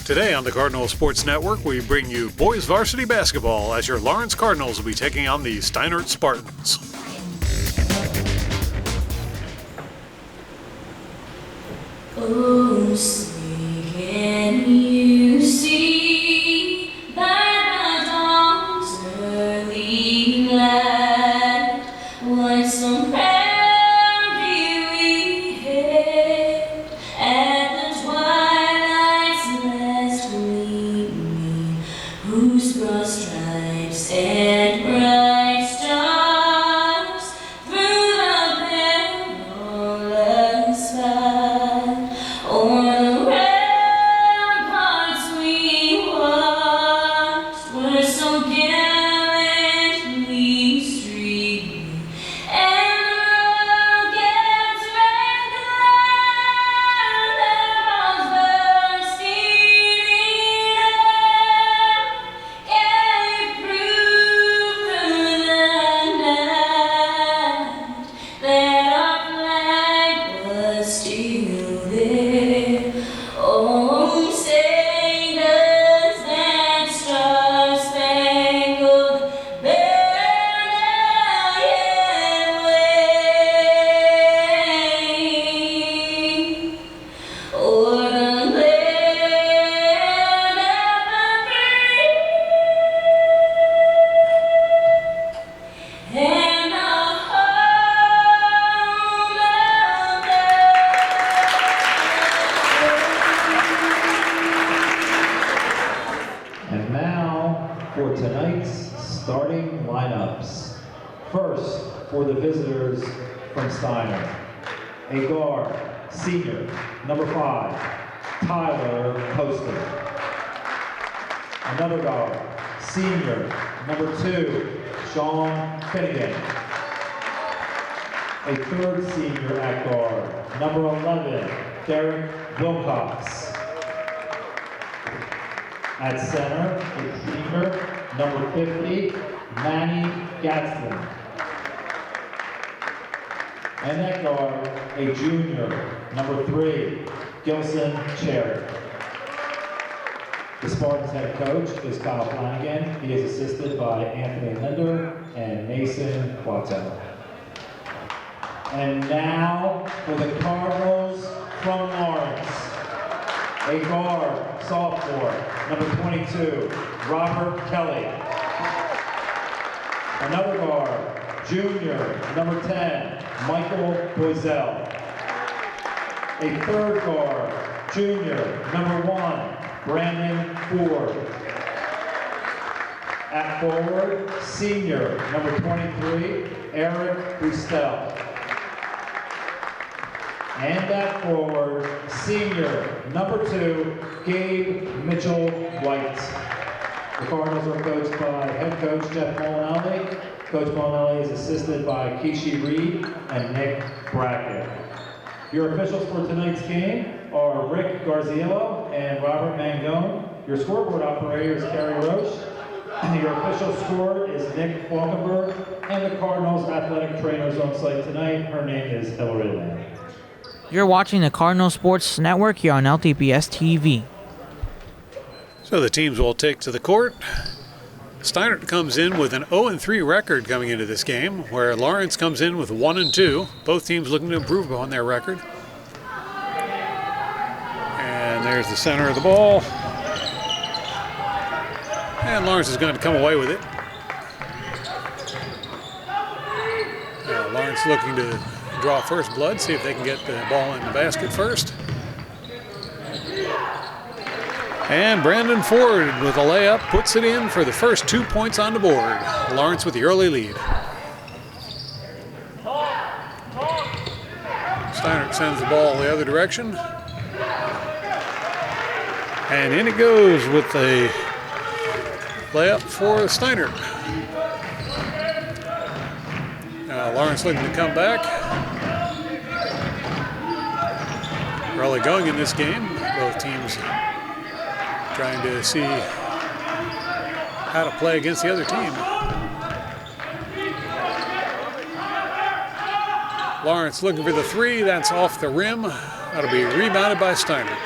Today on the Cardinal Sports Network, we bring you boys varsity basketball as your Lawrence Cardinals will be taking on the Steinert Spartans. Oh, say, can you see by the dawn's early light what some proud we had at the twilight's last gleaming, whose broad stripes and bright stars through the perilous fight. On the ramparts we watched were so gallantly streaming, and the rockets' red glare was bursting in air, gave proof through the night that our flag was still there. Oh, say does that star-spangled banner yet wave o'er the land of the free and the home of And now for tonight's starting lineups. First, for the visitors from Steiner, a guard, senior, number 5, Tyler Poston. Another guard, senior, number 2, Sean Finnegan. A third senior at guard, number 11, Derek Wilcox. At center, a senior, number 50, Manny Gadsden. And at guard, a junior, number 3, Gilson Cherry. The Spartans head coach is Kyle Flanagan. He is assisted by Anthony Linder and Mason Watto. And now for the Cardinals from Lawrence. A guard, sophomore, number 22, Robert Kelly. Another guard, junior, number 10, Michael Boiselle. A third guard, junior, number 1, Brandon Ford. At forward, senior, number 23, Eric Bustel. And at forward, senior, number 2, Gabe Mitchell-White. The Cardinals are coached by head coach Jeff Molinelli. Coach Molinelli is assisted by Kishi Reed and Nick Brackett. Your officials for tonight's game are Rick Garziello and Robert Mangone. Your scoreboard operator is Kerry Roche. Your official scorer is Nick Falkenberg. And the Cardinals athletic trainers on site tonight, her name is Hillary Lamb. You're watching the Cardinal Sports Network here on LTPS TV. So the teams will take to the court. Steinert comes in with an 0-3 record coming into this game, where Lawrence comes in with 1-2. Both teams looking to improve upon their record. And there's the center of the ball. And Lawrence is going to come away with it. Lawrence looking to draw first blood, see if they can get the ball in the basket first. And Brandon Ford with a layup puts it in for the first 2 points on the board. Lawrence with the early lead. Steinert sends the ball the other direction. And in it goes with a layup for Steinert. Now Lawrence looking to come back. Early going in this game, both teams trying to see how to play against the other team. Lawrence looking for the three, that's off the rim. That'll be rebounded by Steinert.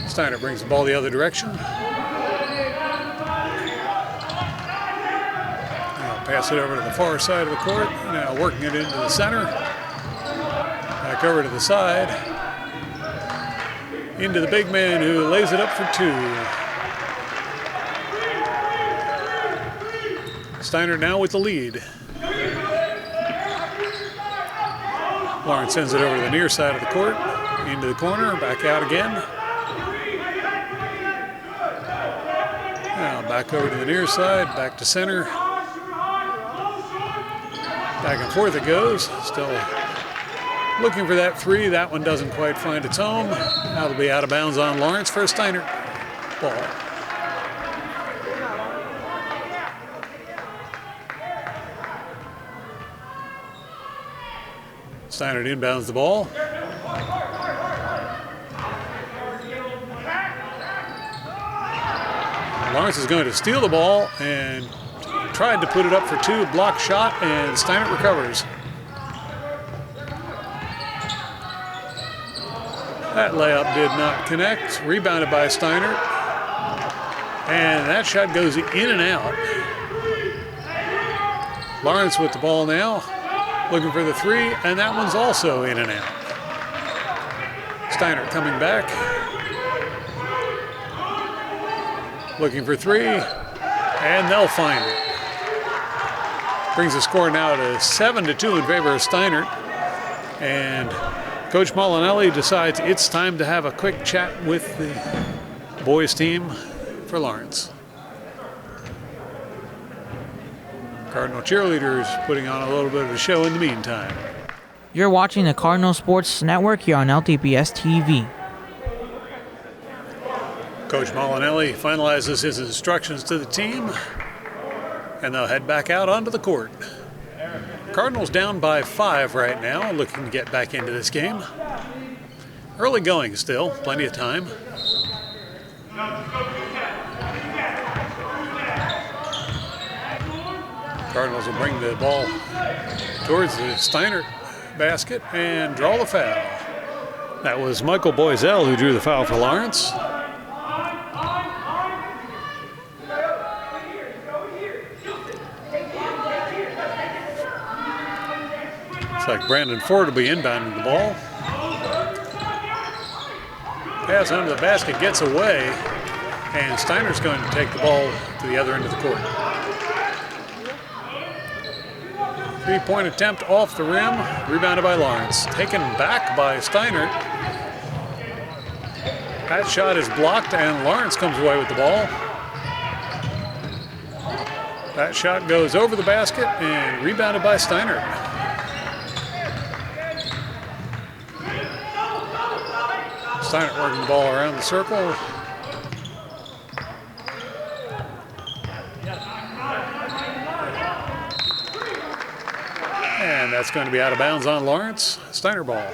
Steinert brings the ball the other direction. Now pass it over to the far side of the court. Now working it into the center. Back over to the side. Into the big man who lays it up for two. Steinert now with the lead. Lawrence sends it over to the near side of the court. Into the corner, back out again. Now back over to the near side, back to center. Back and forth it goes. Still looking for that three. That one doesn't quite find its home. That'll be out of bounds on Lawrence for a Steinert ball. Steinert inbounds the ball. Lawrence is going to steal the ball and tried to put it up for two. Block shot, and Steinert recovers. That layup did not connect. Rebounded by Steinert. And that shot goes in and out. Lawrence with the ball now. Looking for the three, and that one's also in and out. Steinert coming back. Looking for three, and they'll find it. Brings the score now to 7-2 in favor of Steinert. And Coach Molinelli decides it's time to have a quick chat with the boys team for Lawrence. Cardinal cheerleaders putting on a little bit of a show in the meantime. You're watching the Cardinal Sports Network here on LTPS TV. Coach Molinelli finalizes his instructions to the team, and they'll head back out onto the court. Cardinals down by 5 right now, looking to get back into this game. Early going still, plenty of time. Cardinals will bring the ball towards the Steinert basket and draw the foul. That was Michael Boisel who drew the foul for Lawrence. Looks like Brandon Ford will be inbounding the ball. Pass under the basket gets away, and Steinert's going to take the ball to the other end of the court. Three-point attempt off the rim, rebounded by Lawrence. Taken back by Steinert. That shot is blocked, and Lawrence comes away with the ball. That shot goes over the basket and rebounded by Steinert. Steinert working the ball around the circle. And that's going to be out of bounds on Lawrence. Steinert ball.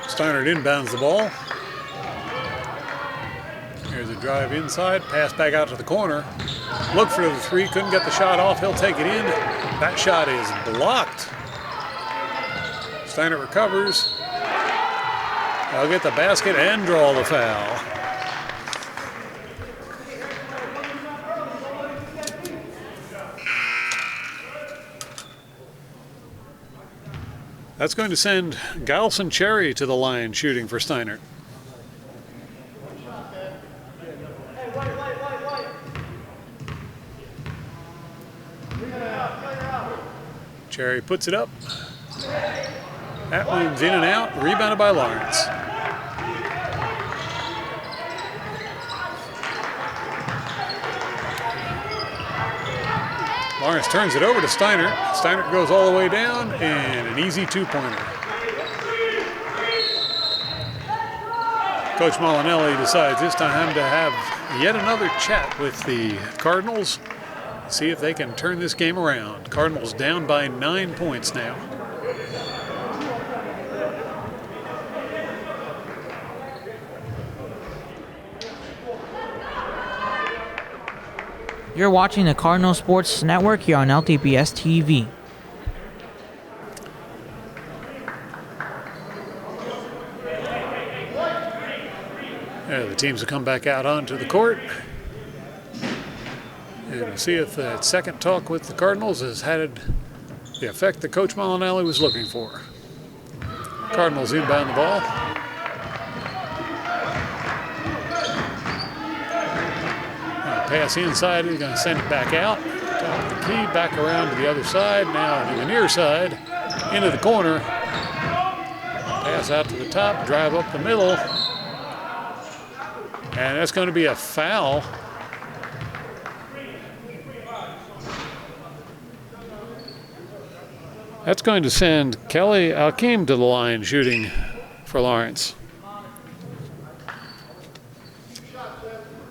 Steinert inbounds the ball. Here's a drive inside, pass back out to the corner. Look for the three, couldn't get the shot off. He'll take it in. That shot is blocked. Steinert recovers. They'll get the basket and draw the foul. That's going to send Galson Cherry to the line shooting for Steinert. Cherry puts it up. That one's in and out, rebounded by Lawrence. Lawrence turns it over to Steinert. Steinert goes all the way down, and an easy two-pointer. Coach Molinelli decides this time to have yet another chat with the Cardinals. See if they can turn this game around. Cardinals down by 9 points now. You're watching the Cardinal Sports Network here on LTPS TV. The teams will come back out onto the court. And we'll see if that second talk with the Cardinals has had the effect that Coach Molinelli was looking for. Cardinals inbound the ball. Pass inside, he's going to send it back out. Top of the key, back around to the other side. Now to the near side, into the corner. Pass out to the top, drive up the middle. And that's going to be a foul. That's going to send Kelly Alkeem to the line shooting for Lawrence.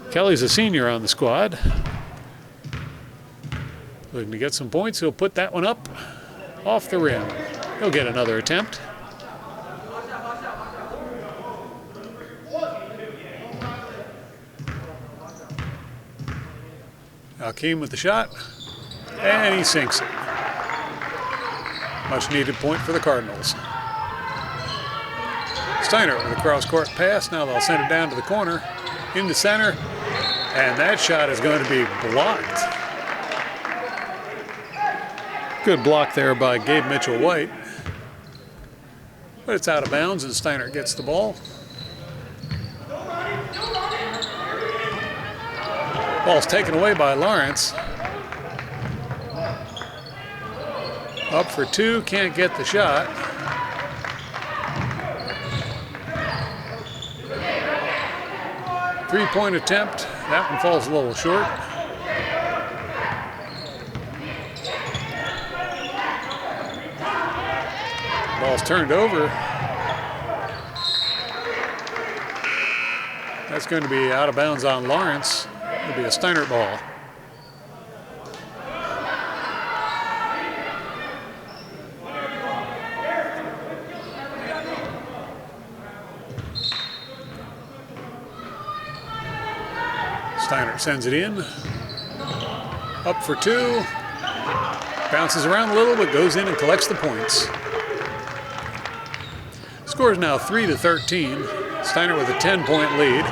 Kelly's a senior on the squad. Looking to get some points. He'll put that one up off the rim. He'll get another attempt. Alkeem with the shot, and he sinks it. Much needed point for the Cardinals. Steinert with a cross-court pass. Now they'll send it down to the corner, in the center, and that shot is going to be blocked. Good block there by Gabe Mitchell-White. But it's out of bounds, and Steinert gets the ball. Ball's taken away by Lawrence. Up for two, can't get the shot. Three-point attempt, that one falls a little short. Ball's turned over. That's going to be out of bounds on Lawrence. It'll be a Steinert ball. Steinert sends it in. Up for two. Bounces around a little, but goes in and collects the points. Score is now 3-13. Steinert with a 10-point lead.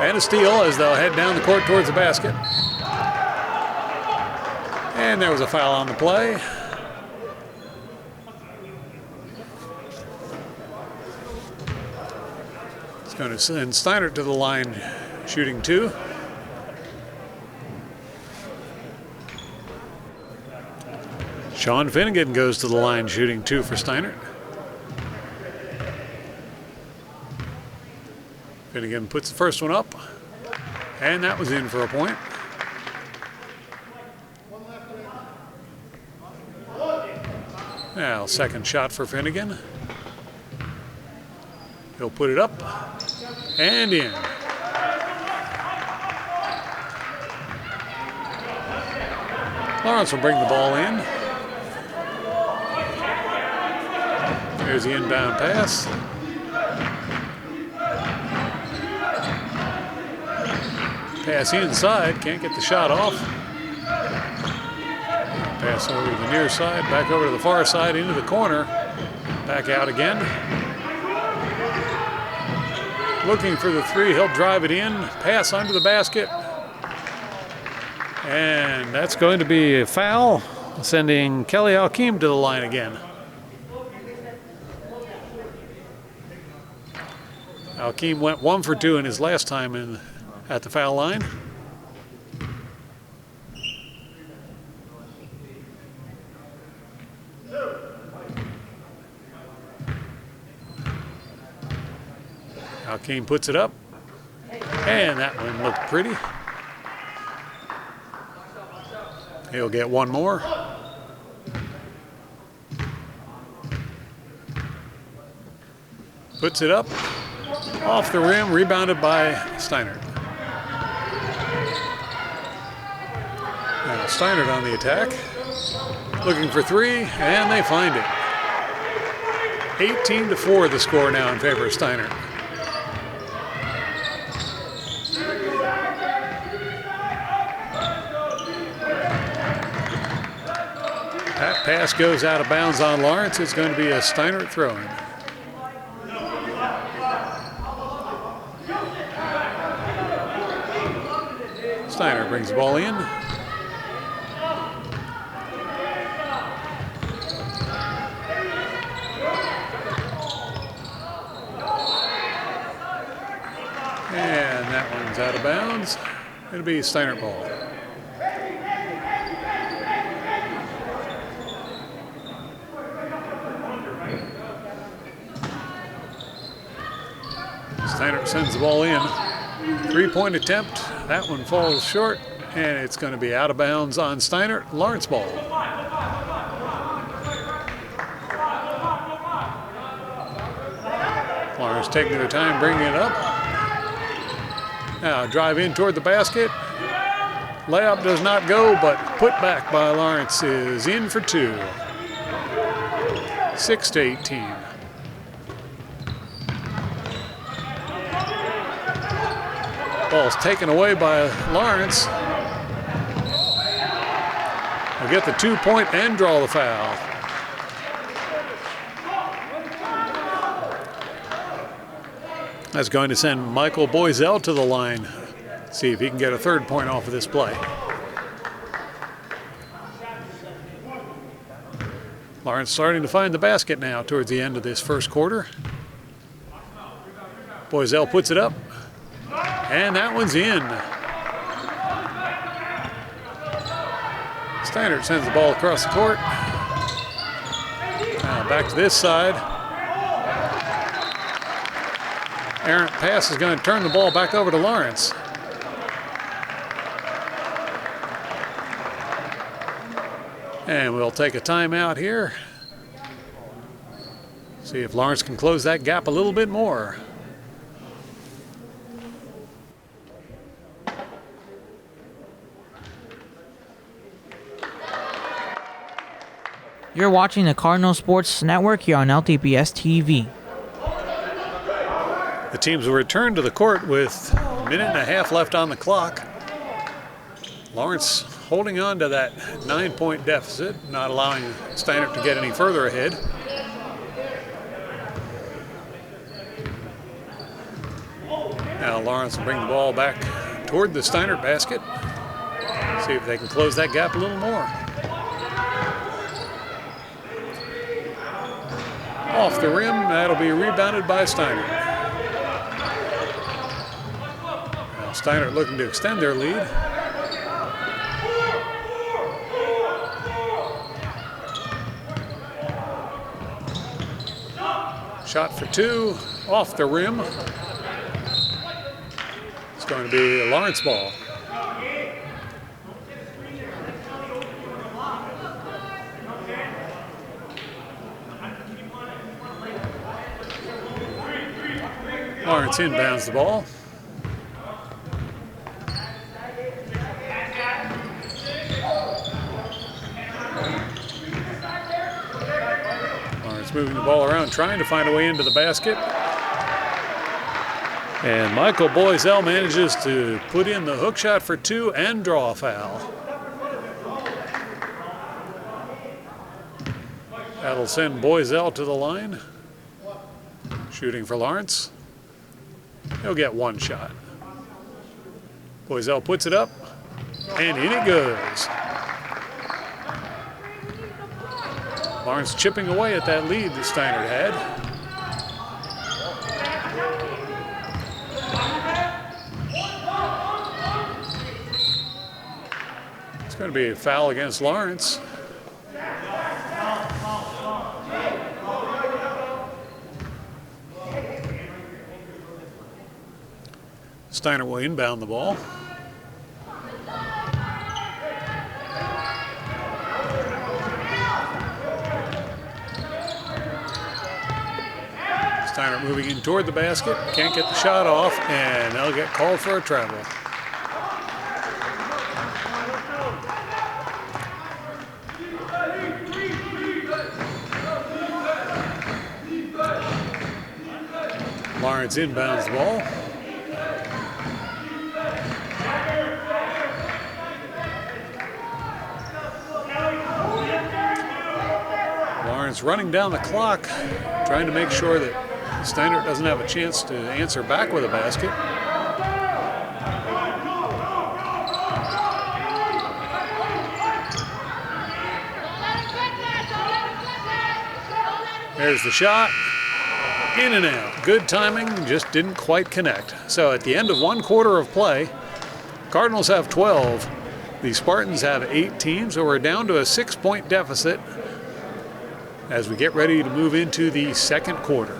And a steal as they'll head down the court towards the basket. And there was a foul on the play. It's going to send Steinert to the line, shooting two. Sean Finnegan goes to the line, shooting two for Steinert. Finnegan puts the first one up, and that was in for a point. Now, second shot for Finnegan. He'll put it up and in. Lawrence will bring the ball in. There's the inbound pass. Pass inside, can't get the shot off. Pass over to the near side, back over to the far side, into the corner. Back out again. Looking for the three, he'll drive it in, pass under the basket. And that's going to be a foul, sending Kelly Alkeem to the line again. Alkeem went 1 for 2 in his last time at the foul line. Alkeem puts it up, and that one looked pretty. He'll get one more. Puts it up, Off the rim, rebounded by Steinert. Now Steinert on the attack. Looking for three, and they find it. 18-4 the score now in favor of Steinert. That pass goes out of bounds on Lawrence. It's going to be a Steinert throw-in. Steinert brings the ball in. And that one's out of bounds. It'll be Steinert ball. Steinert sends the ball in. Three-point attempt. That one falls short, and it's going to be out of bounds on Steinert. Lawrence ball. Lawrence taking their time bringing it up. Now drive in toward the basket. Layup does not go, but put back by Lawrence is in for two. 6-18. Ball's taken away by Lawrence. Will get the 2-point and draw the foul. That's going to send Michael Boisel to the line. See if he can get a third point off of this play. Lawrence starting to find the basket now towards the end of this first quarter. Boisel puts it up. And that one's in. Steinert sends the ball across the court. Now back to this side. Errant pass is going to turn the ball back over to Lawrence. And we'll take a timeout here. See if Lawrence can close that gap a little bit more. You're watching the Cardinal Sports Network here on LTPS TV. The teams will return to the court with a minute and a half left on the clock. Lawrence holding on to that 9-point deficit, not allowing Steinert to get any further ahead. Now Lawrence will bring the ball back toward the Steinert basket. See if they can close that gap a little more. Off the rim, that'll be rebounded by Steinert. Now Steinert looking to extend their lead. Shot for two, off the rim. It's going to be a Lawrence ball. Lawrence inbounds the ball. Lawrence moving the ball around, trying to find a way into the basket. And Michael Boisel manages to put in the hook shot for two and draw a foul. That'll send Boisel to the line. Shooting for Lawrence. He'll get one shot. Boisel puts it up, and in it goes. Lawrence chipping away at that lead that Steinert had. It's going to be a foul against Lawrence. Steinert will inbound the ball. Steinert moving in toward the basket, can't get the shot off, and they'll get called for a travel. Lawrence inbounds the ball. Lawrence running down the clock, trying to make sure that Steinert doesn't have a chance to answer back with a basket. There's the shot. In and out. Good timing, just didn't quite connect. So at the end of 1 quarter of play, Cardinals have 12. The Spartans have 18, so we're down to a 6-point deficit as we get ready to move into the second quarter.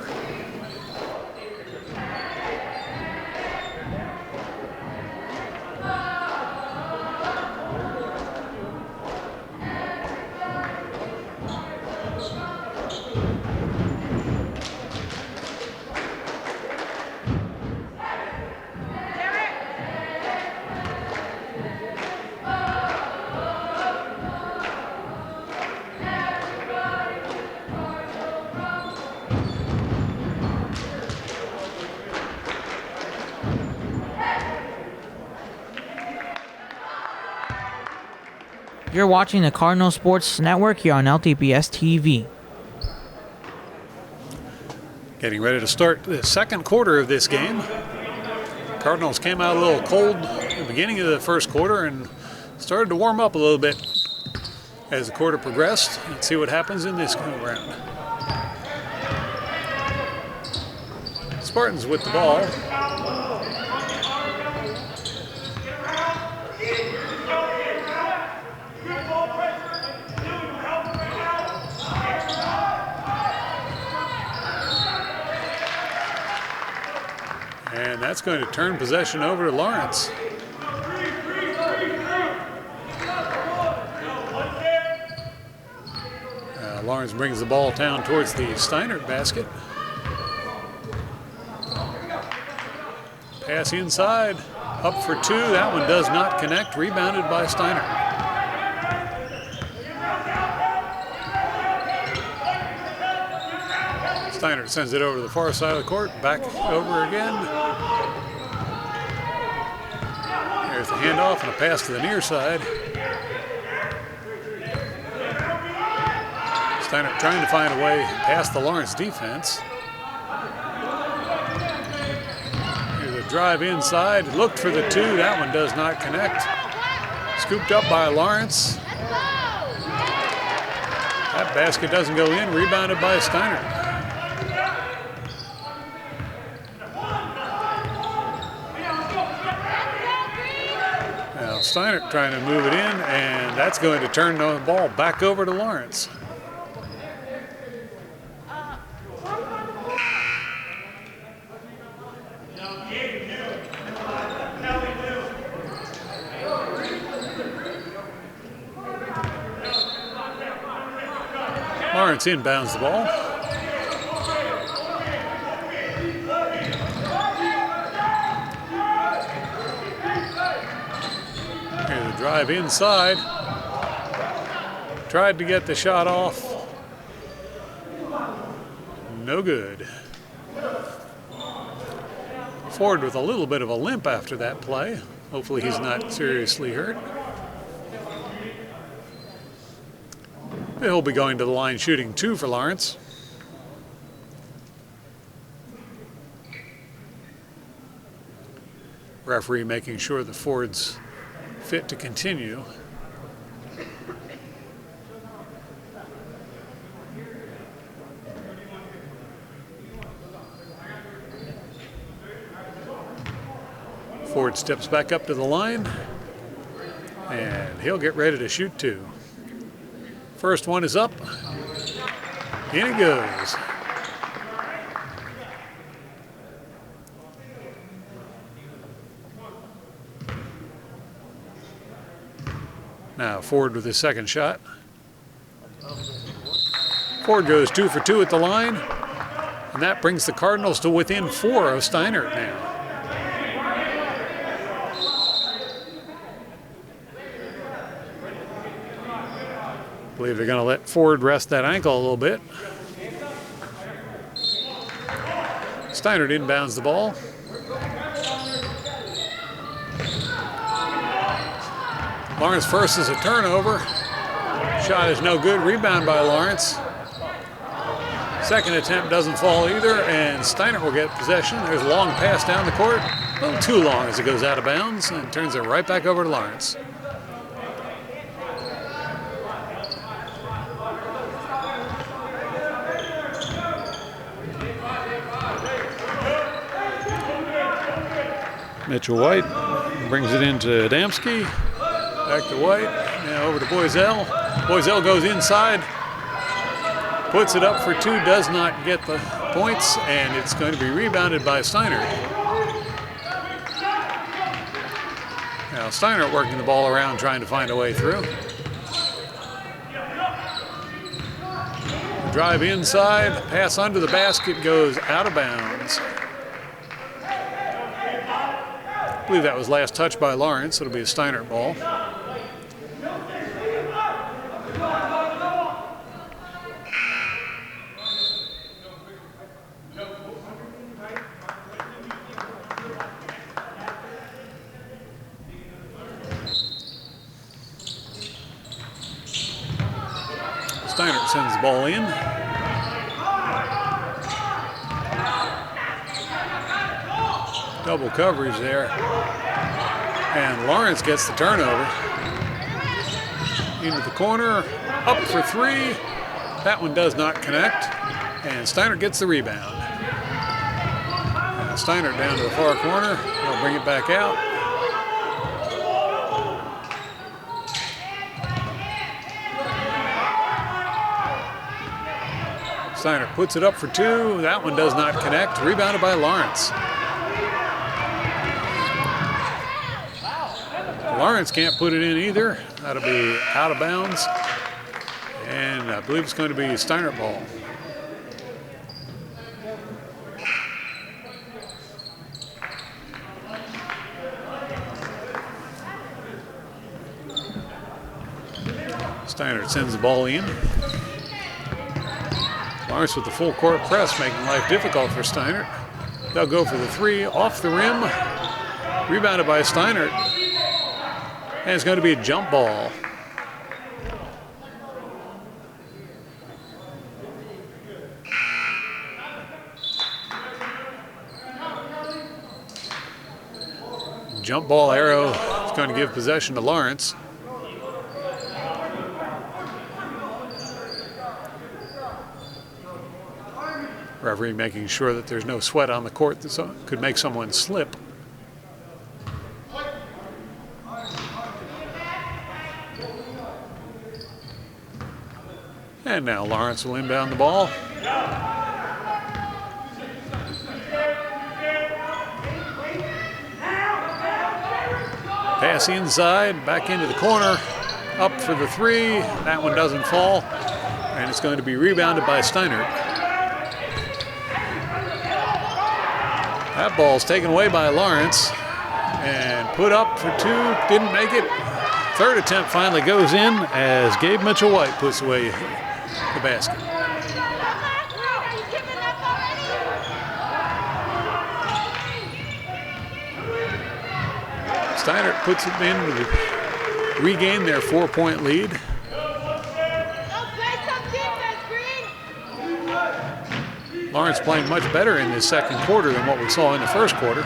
You're watching the Cardinal Sports Network here on LTPS TV. Getting ready to start the second quarter of this game. Cardinals came out a little cold at the beginning of the first quarter and started to warm up a little bit as the quarter progressed. Let's see what happens in this round. Spartans with the ball. And that's going to turn possession over to Lawrence. Lawrence brings the ball down towards the Steinert basket. Pass inside, up for two. That one does not connect. Rebounded by Steinert. Steinert sends it over to the far side of the court. Back over again. There's the handoff and a pass to the near side. Steinert trying to find a way past the Lawrence defense. Here's a drive inside. Looked for the two. That one does not connect. Scooped up by Lawrence. That basket doesn't go in. Rebounded by Steinert. Now Steinert trying to move it in, and that's going to turn the ball back over to Lawrence. Lawrence inbounds the ball. Here's a drive inside. Tried to get the shot off. No good. Ford with a little bit of a limp after that play. Hopefully he's not seriously hurt. He'll be going to the line shooting two for Lawrence. Referee making sure that Ford's fit to continue. Ford steps back up to the line, and he'll get ready to shoot two. First one is up. In it goes. Now Ford with his second shot. Ford goes 2 for 2 at the line. And that brings the Cardinals to within 4 of Steinert now. I believe they're going to let Ford rest that ankle a little bit. Steinert inbounds the ball. Lawrence first is a turnover. Shot is no good. Rebound by Lawrence. Second attempt doesn't fall either, and Steinert will get possession. There's a long pass down the court. A little too long as it goes out of bounds and turns it right back over to Lawrence. Mitchell White brings it into Adamski. Back to White. Now over to Boiselle. Boiselle goes inside. Puts it up for 2. Does not get the points. And it's going to be rebounded by Steinert. Now Steinert working the ball around, trying to find a way through. Drive inside. Pass under the basket goes out of bounds. I believe that was last touched by Lawrence. It'll be a Steinert ball. Steinert sends the ball in. Double coverage there. And Lawrence gets the turnover. Into the corner, up for 3. That one does not connect. And Steinert gets the rebound. And Steinert down to the far corner. He'll bring it back out. Steinert puts it up for 2. That one does not connect. Rebounded by Lawrence. Lawrence can't put it in either. That'll be out of bounds. And I believe it's going to be a Steinert ball. Steinert sends the ball in. Lawrence with the full court press, making life difficult for Steinert. They'll go for the 3, off the rim. Rebounded by Steinert. And it's going to be a jump ball. Jump ball arrow is going to give possession to Lawrence. Referee making sure that there's no sweat on the court that could make someone slip. And now Lawrence will inbound the ball. Pass inside, back into the corner, up for the 3. That one doesn't fall, and it's going to be rebounded by Steinert. That ball's taken away by Lawrence and put up for 2, didn't make it. Third attempt finally goes in as Gabe Mitchell-White puts away the basket. Steinert puts it in to regain their 4-point lead. Lawrence playing much better in this second quarter than what we saw in the first quarter.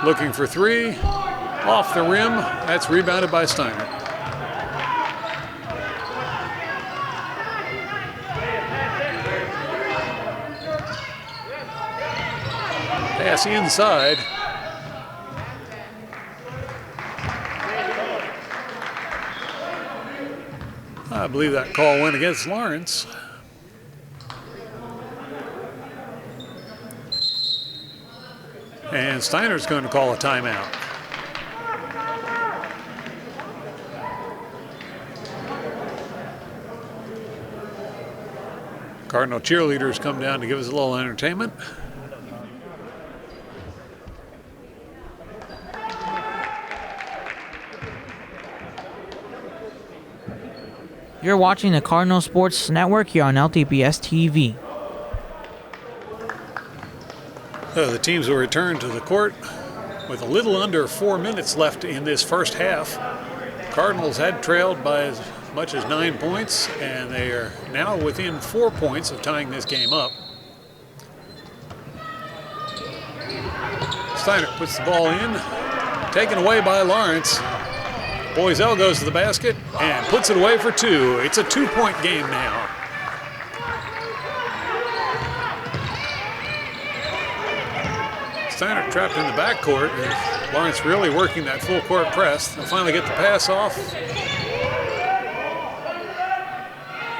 Looking for 3, off the rim. That's rebounded by Steinert. Pass inside. I believe that call went against Lawrence. And Steinert's going to call a timeout. Cardinal cheerleaders come down to give us a little entertainment. You're watching the Cardinal Sports Network here on LTPS TV. So the teams will return to the court with a little under 4 minutes left in this first half. Cardinals had trailed by as much as 9 points, and they are now within 4 points of tying this game up. Steinert puts the ball in, taken away by Lawrence. Boiselle goes to the basket and puts it away for two. It's a 2-point game now. Steinert trapped in the backcourt. Lawrence really working that full court press. They'll finally get the pass off.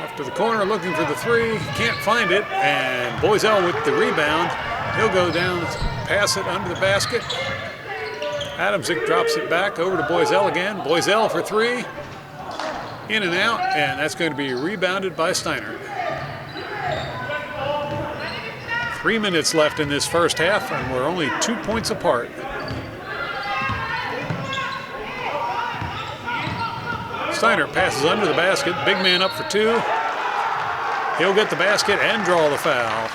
Off to the corner looking for the three. Can't find it. And Boiselle with the rebound. He'll go down, pass it under the basket. Adamczyk drops it back over to Boiselle again. Boiselle for three. In and out. And that's going to be rebounded by Steinert. 3 minutes left in this first half, and we're only 2 points apart. Steinert passes under the basket. Big man up for two. He'll get the basket and draw the foul.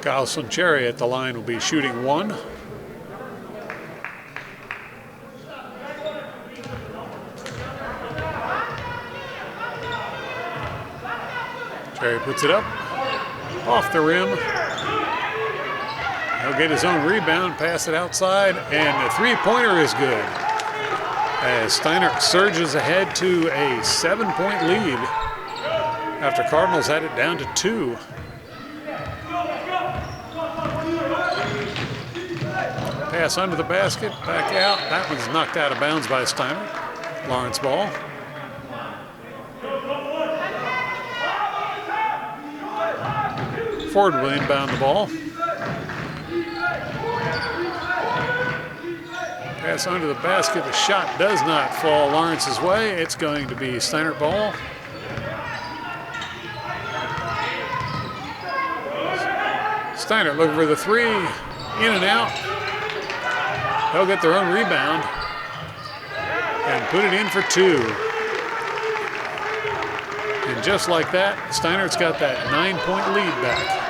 Kyle Suncheri at the line will be shooting one. Cherry puts it up, off the rim. He'll get his own rebound, pass it outside, and the three-pointer is good. As Steinert surges ahead to a 7-point lead after Cardinals had it down to 2. Pass under the basket, back out. That one's knocked out of bounds by Steinert. Lawrence ball. Ford will inbound the ball. Pass under the basket. The shot does not fall Lawrence's way. It's going to be Steinert ball. Steinert looking for the three. In and out. They'll get their own rebound and put it in for two. And just like that, Steinert's got that 9-point lead back.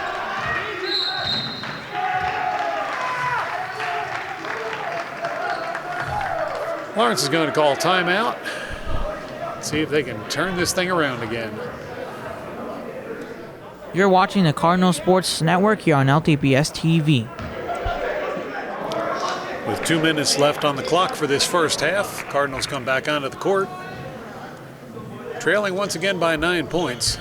Lawrence is going to call timeout. See if they can turn this thing around again. You're watching the Cardinal Sports Network here on LTPS TV. With 2 minutes left on the clock for this first half, Cardinals come back onto the court, trailing once again by 9 points.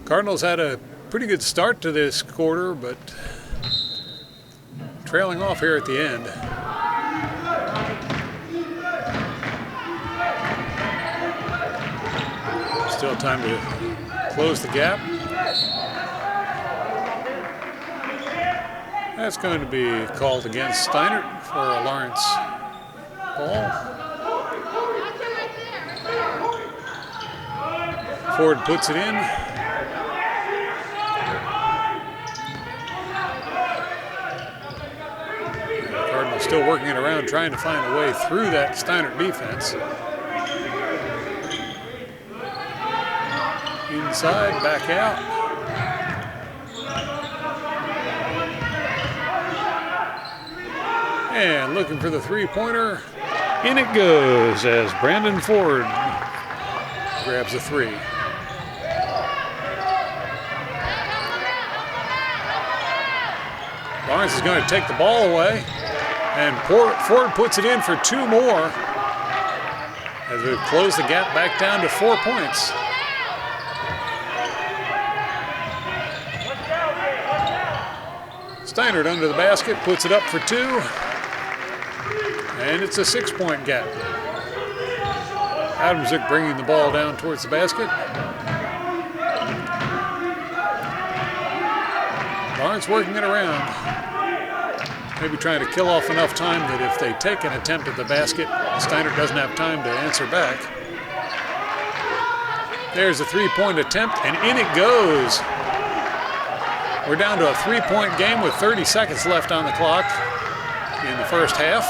Cardinals had a pretty good start to this quarter, but trailing off here at the end. Still time to close the gap. That's going to be called against Steinert for a Lawrence ball. Ford puts it in. Cardinals still working it around, trying to find a way through that Steinert defense. Inside, back out. And looking for the three-pointer. In it goes as Brandon Ford grabs a three. Lawrence is going to take the ball away. And Ford puts it in for two more as we close the gap back down to 4 points. Steinert under the basket, puts it up for two. And it's a 6-point gap. Adamczyk bringing the ball down towards the basket. Lawrence working it around. Maybe trying to kill off enough time that if they take an attempt at the basket, Steinert doesn't have time to answer back. There's a three-point attempt, and in it goes. We're down to a three-point game with 30 seconds left on the clock in the first half.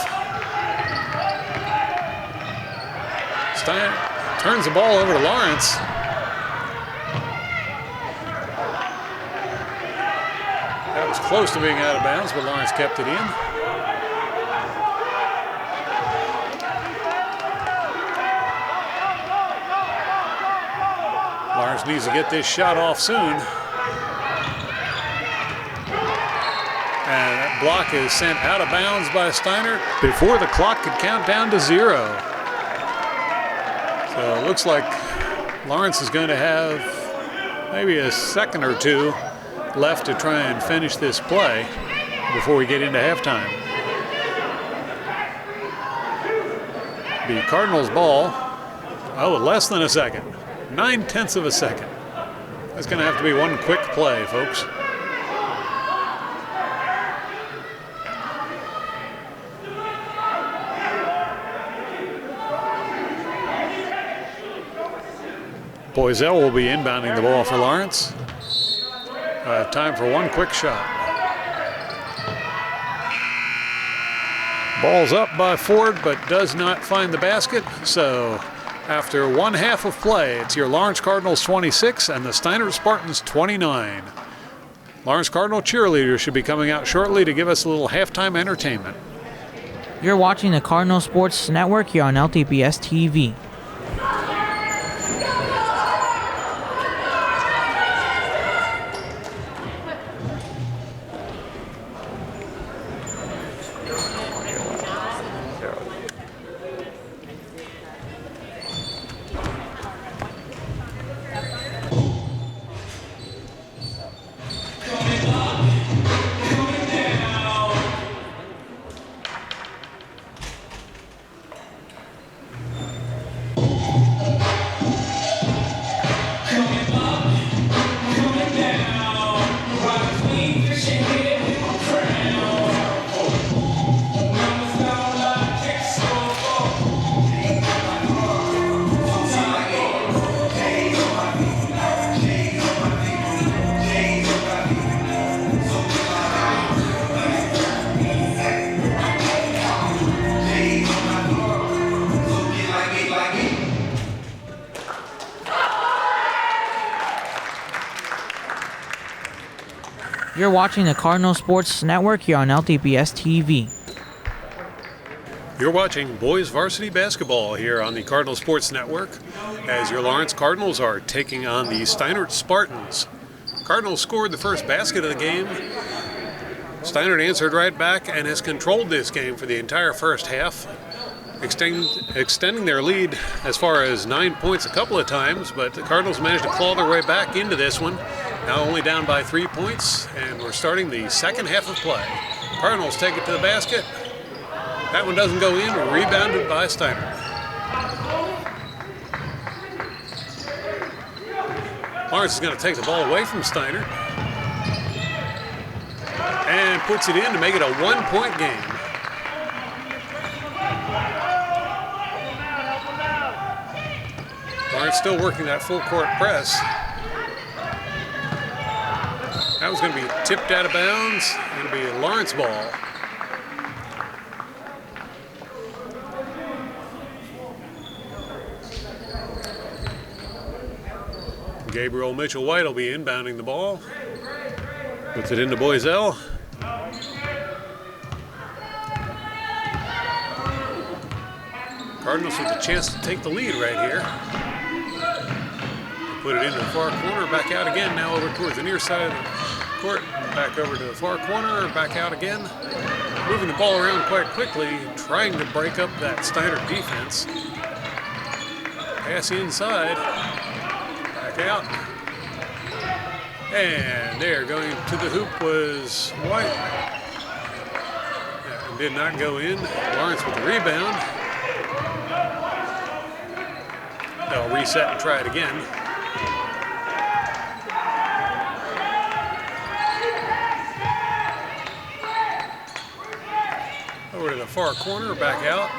Steinert turns the ball over to Lawrence. That was close to being out of bounds, but Lawrence kept it in. Lawrence needs to get this shot off soon. And that block is sent out of bounds by Steinert before the clock could count down to 0. So it looks like Lawrence is going to have maybe a second or two left to try and finish this play before we get into halftime. The Cardinals ball, less than a second. 9/10 of a second. That's going to have to be one quick play, folks. Boiselle will be inbounding the ball for Lawrence. Time for one quick shot. Ball's up by Ford, but does not find the basket. So after one half of play, it's your Lawrence Cardinals 26 and the Steinert Spartans 29. Lawrence Cardinal cheerleaders should be coming out shortly to give us a little halftime entertainment. You're watching the Cardinal Sports Network here on LTPS TV. You're watching the Cardinal Sports Network here on LTPS TV. You're watching boys varsity basketball here on the Cardinal Sports Network as your Lawrence Cardinals are taking on the Steinert Spartans. Cardinals scored the first basket of the game. Steinert answered right back and has controlled this game for the entire first half, extending their lead as far as 9 points a couple of times, but the Cardinals managed to claw their way back into this one. Now only down by 3 points, and we're starting the second half of play. Cardinals take it to the basket. That one doesn't go in, rebounded by Steinert. Lawrence is going to take the ball away from Steinert and puts it in to make it a 1-point game. Lawrence still working that full court press. That was going to be tipped out of bounds. It'll be a Lawrence ball. Gabriel Mitchell-White will be inbounding the ball. Puts it into Boiselle. Cardinals with a chance to take the lead right here. Put it into the far corner, back out again, now over towards the near side of the court. Back over to the far corner, back out again. Moving the ball around quite quickly, trying to break up that Steinert defense. Pass inside, back out. And there, going to the hoop was White. That did not go in. Lawrence with the rebound. They'll reset and try it again. the far corner, back out.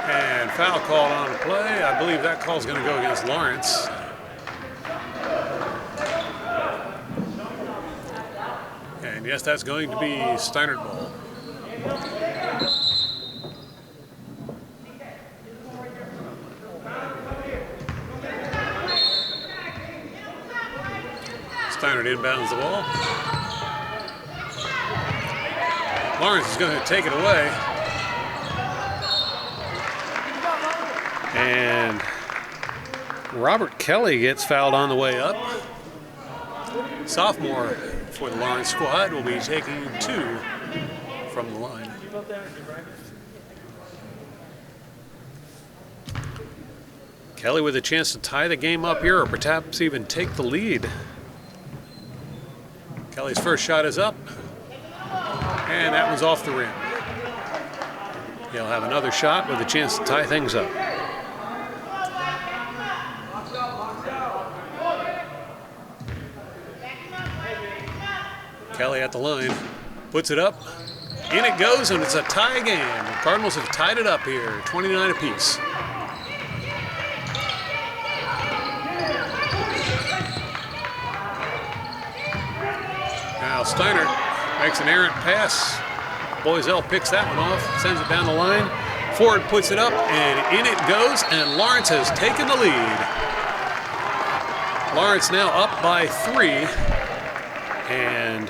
And foul called on the play. I believe that call is going to go against Lawrence. And yes, that's going to be Steinert ball. Steinert inbounds the ball. Lawrence is going to take it away. And Robert Kelly gets fouled on the way up. Sophomore for the Lawrence squad will be taking 2 from the line. Kelly with a chance to tie the game up here or perhaps even take the lead. Kelly's first shot is up, and that one's off the rim. He'll have another shot with a chance to tie things up. Kelly at the line, puts it up, in it goes, and it's a tie game. The Cardinals have tied it up here, 29 apiece. Now Steinert makes an errant pass. Boiselle picks that one off, sends it down the line. Ford puts it up, and in it goes, and Lawrence has taken the lead. Lawrence now up by 3, and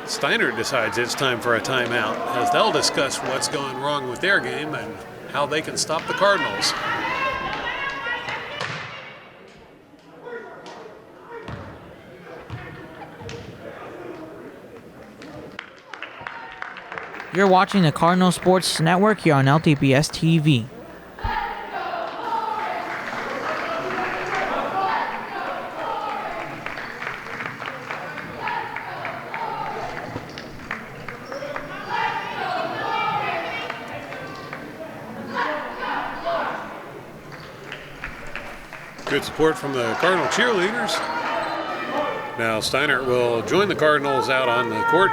Steinert decides it's time for a timeout as they'll discuss what's going wrong with their game and how they can stop the Cardinals. You're watching the Cardinal Sports Network here on LTPS TV. Good support from the Cardinal cheerleaders. Now Steinert will join the Cardinals out on the court.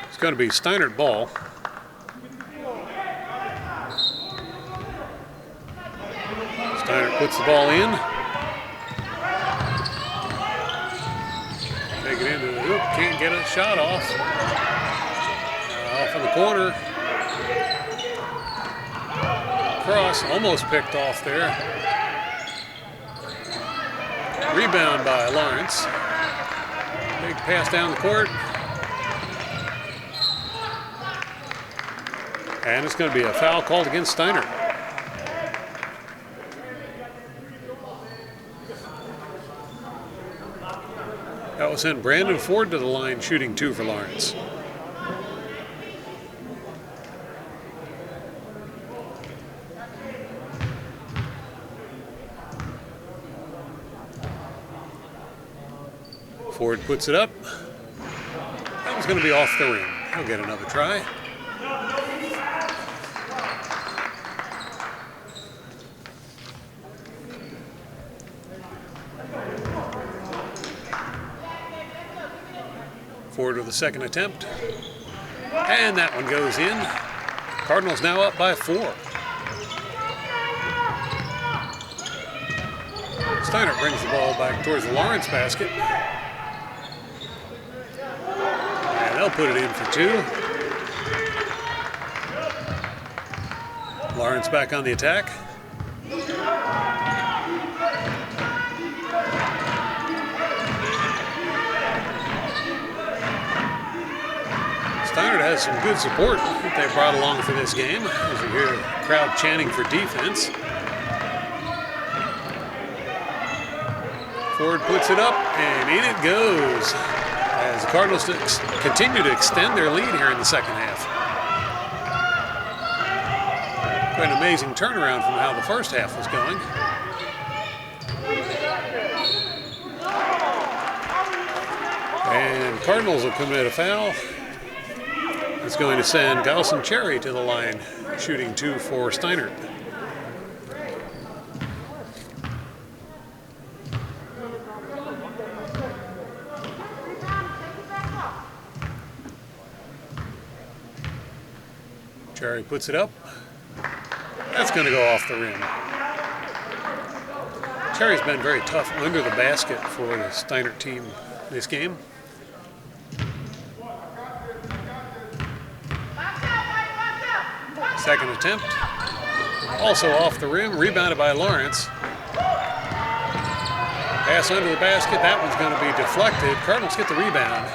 It's going to be Steinert ball. Steinert puts the ball in. Take it into the hoop, can't get a shot off. Off in the corner. Cross almost picked off there. Rebound by Lawrence. Big pass down the court. And it's going to be a foul called against Steinert. That will send Brandon Ford to the line, shooting 2 for Lawrence. Ford puts it up. That was going to be off the rim. He'll get another try. Ford with the second attempt. And that one goes in. Cardinals now up by 4. Steinert brings the ball back towards the Lawrence basket. And they'll put it in for 2. Lawrence back on the attack. Steinert has some good support that they brought along for this game, as you hear the crowd chanting for defense. Ford puts it up, and in it goes, as the Cardinals continue to extend their lead here in the second half. Quite an amazing turnaround from how the first half was going. And Cardinals will commit a foul. is going to send Gaussen Cherry to the line, shooting 2 for Steinert. Cherry puts it up. That's going to go off the rim. Cherry's been very tough under the basket for the Steinert team this game. Second attempt, also off the rim, rebounded by Lawrence. Pass under the basket, that one's going to be deflected. Cardinals get the rebound.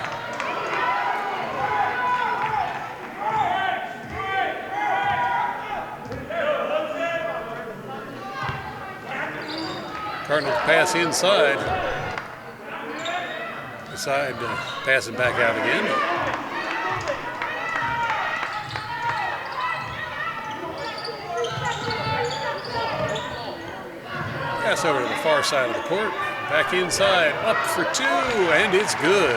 Cardinals pass inside. Decide to pass it back out again. Pass over to the far side of the court. Back inside, up for 2, and it's good.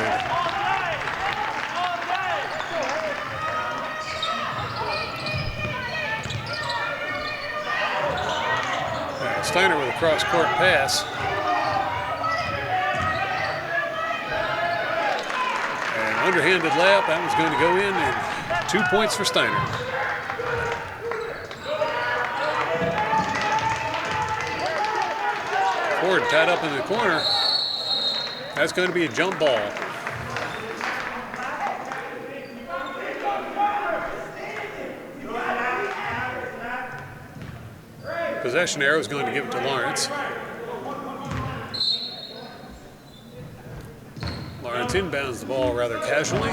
Steinert with a cross-court pass. And underhanded layup, that one's going to go in, and 2 points for Steinert. Ford tied up in the corner. That's going to be a jump ball. Possession arrow is going to give it to Lawrence. Lawrence inbounds the ball rather casually.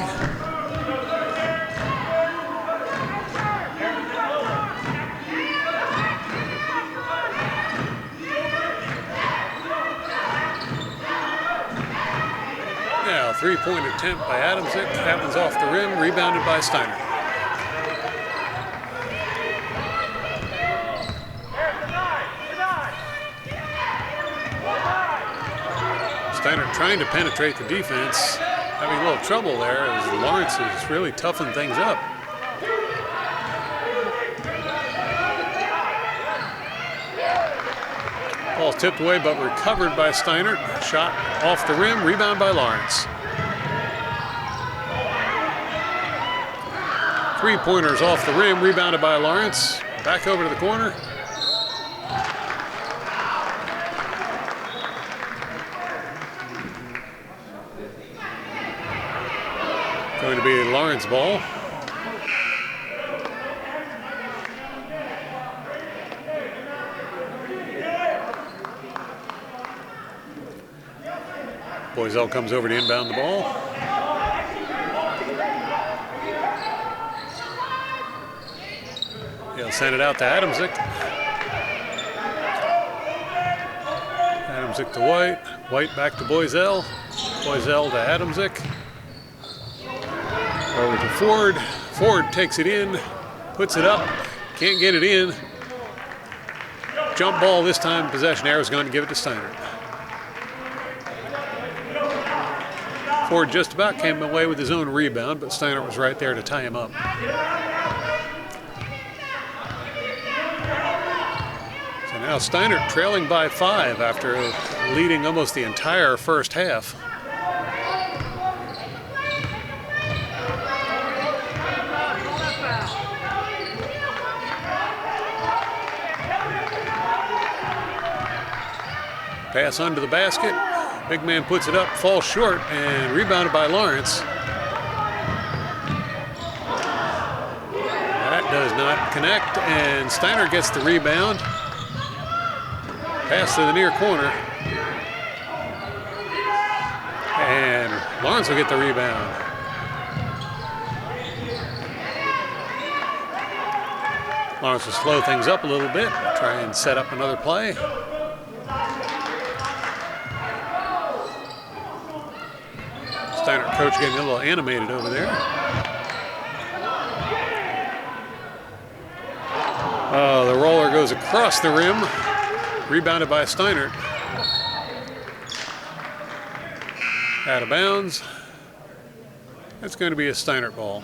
Now, 3-point attempt by Adamczyk. That one's off the rim, rebounded by Steinert. Steinert trying to penetrate the defense, having a little trouble there as Lawrence has really toughened things up. Ball's tipped away but recovered by Steinert. Shot off the rim, rebound by Lawrence. 3-pointers off the rim, rebounded by Lawrence. Back over to the corner. Going to be a Lawrence ball. Boiselle comes over to inbound the ball. He'll send it out to Adamczyk. Adamczyk to White. White back to Boiselle. Boiselle to Adamczyk. Over to Ford. Ford takes it in, puts it up, can't get it in. Jump ball this time, possession arrow is going to give it to Steinert. Ford just about came away with his own rebound, but Steinert was right there to tie him up. So now Steinert trailing by 5 after leading almost the entire first half. Pass under the basket. Big man puts it up, falls short, and rebounded by Lawrence. That does not connect, and Steinert gets the rebound. Pass to the near corner. And Lawrence will get the rebound. Lawrence will slow things up a little bit, try and set up another play. Steinert coach getting a little animated over there. The roller goes across the rim, rebounded by Steinert. Out of bounds. That's going to be a Steinert ball.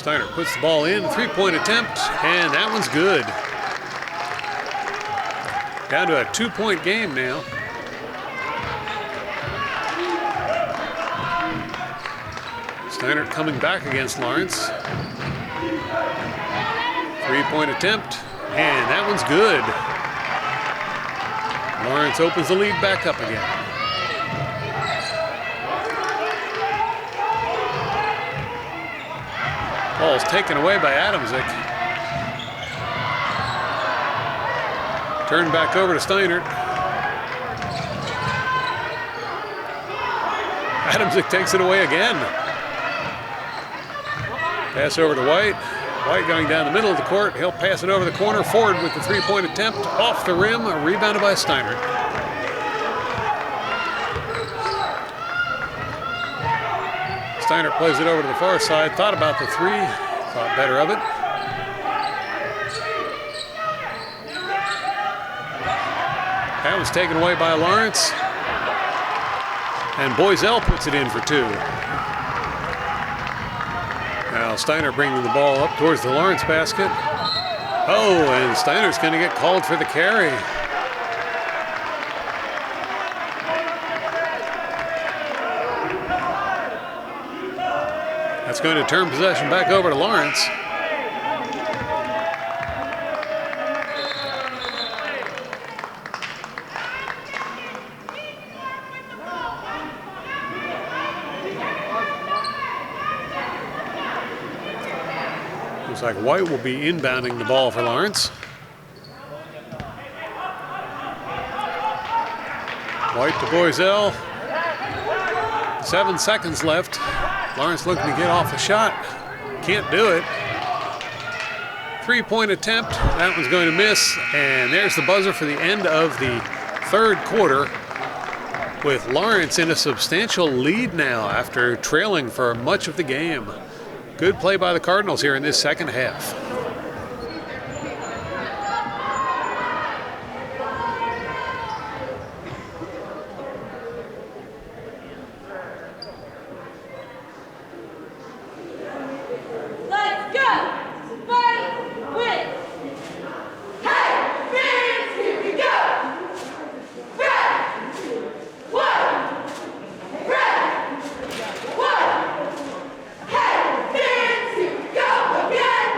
Steinert puts the ball in, 3-point attempt, and that one's good. Down to a 2-point game now. Steinert coming back against Lawrence. 3-point attempt, and that one's good. Lawrence opens the lead back up again. Ball's taken away by Adamczyk. Turned back over to Steinert. Adamczyk takes it away again. Pass over to White. White going down the middle of the court. He'll pass it over the corner. Ford with the 3-point attempt. Off the rim. Rebounded by Steinert. Steinert plays it over to the far side. Thought about the three. Thought better of it. That was taken away by Lawrence. And Boiselle puts it in for two. Now Steinert bringing the ball up towards the Lawrence basket. Oh, and Steinert's going to get called for the carry. That's going to turn possession back over to Lawrence. Looks like White will be inbounding the ball for Lawrence. White to Boiselle. 7 seconds left. Lawrence looking to get off the shot. Can't do it. 3-point attempt. That one's going to miss. And there's the buzzer for the end of the third quarter, with Lawrence in a substantial lead now after trailing for much of the game. Good play by the Cardinals here in this second half. Let's go! Fight, win! Hey, fans, here we go! Red! One! Red! One! Hey, fans, here we go again!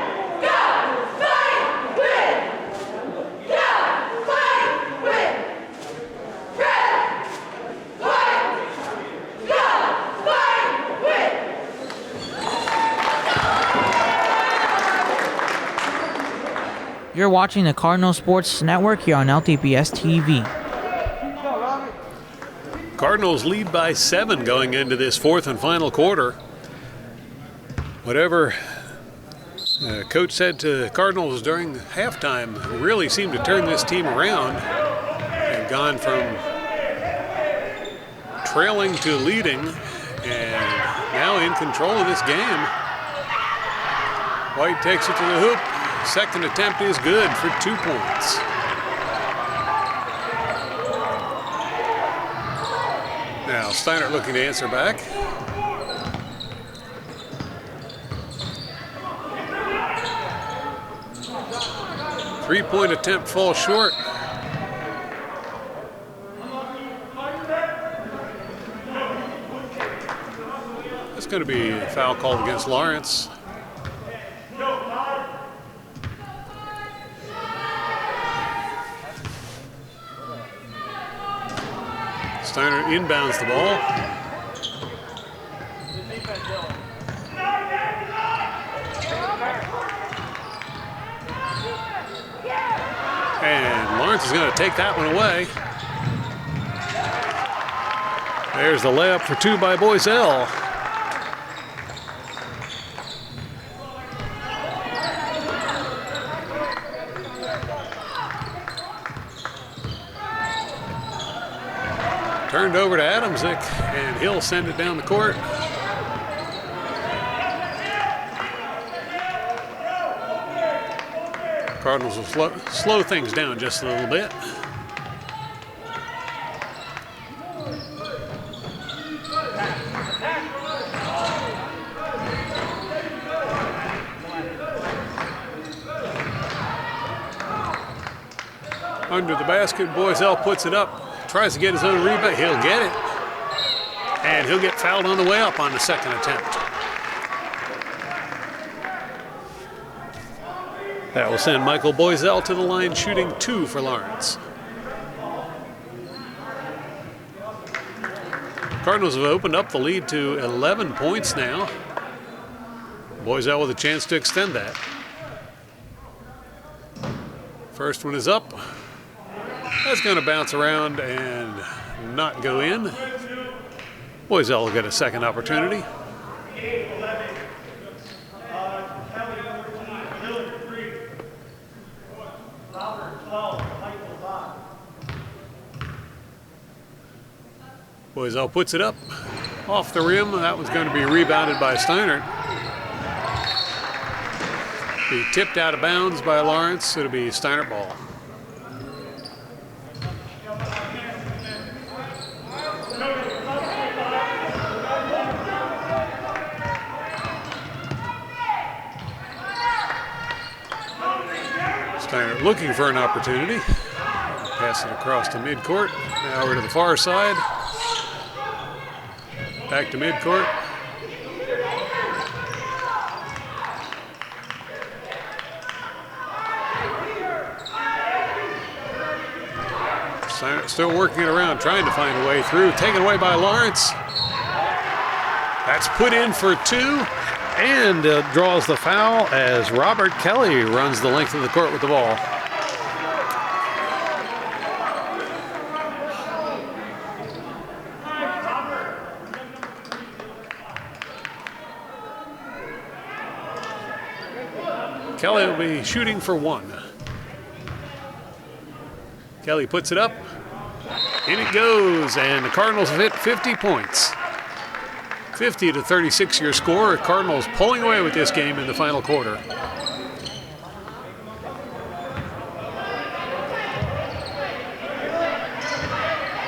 Go! Fight, win! Go! Fight, win! Red! White! Go! Fight, win! You're watching the Cardinal Sports Network here on LTPS TV. Cardinals lead by 7 going into this fourth and final quarter. Whatever Coach said to Cardinals during halftime really seemed to turn this team around and gone from trailing to leading and now in control of this game. White takes it to the hoop. Second attempt is good for 2 points. Now Steinert looking to answer back. Three-point attempt falls short. That's going to be a foul called against Lawrence. Steinert inbounds the ball. And Lawrence is going to take that one away. There's the layup for 2 by Boiselle. Turned over to Adamczyk, and he'll send it down the court. Cardinals will slow things down just a little bit. Under the basket, Boiselle puts it up, tries to get his own rebound. He'll get it. And he'll get fouled on the way up on the second attempt. That will send Michael Boiselle to the line, shooting 2 for Lawrence. Cardinals have opened up the lead to 11 points now. Boiselle with a chance to extend that. First one is up. That's going to bounce around and not go in. Boiselle will get a second opportunity. Boiselle puts it up off the rim. That was going to be rebounded by Steinert. Be tipped out of bounds by Lawrence. It'll be Steinert ball. Steinert looking for an opportunity. Pass it across to midcourt. Now over to the far side. Back to midcourt. Steinert still working it around, trying to find a way through. Taken away by Lawrence. That's put in for 2 and draws the foul as Robert Kelly runs the length of the court with the ball. Kelly will be shooting for 1. Kelly puts it up. In it goes, and the Cardinals have hit 50 points. 50-36 your score. Cardinals pulling away with this game in the final quarter.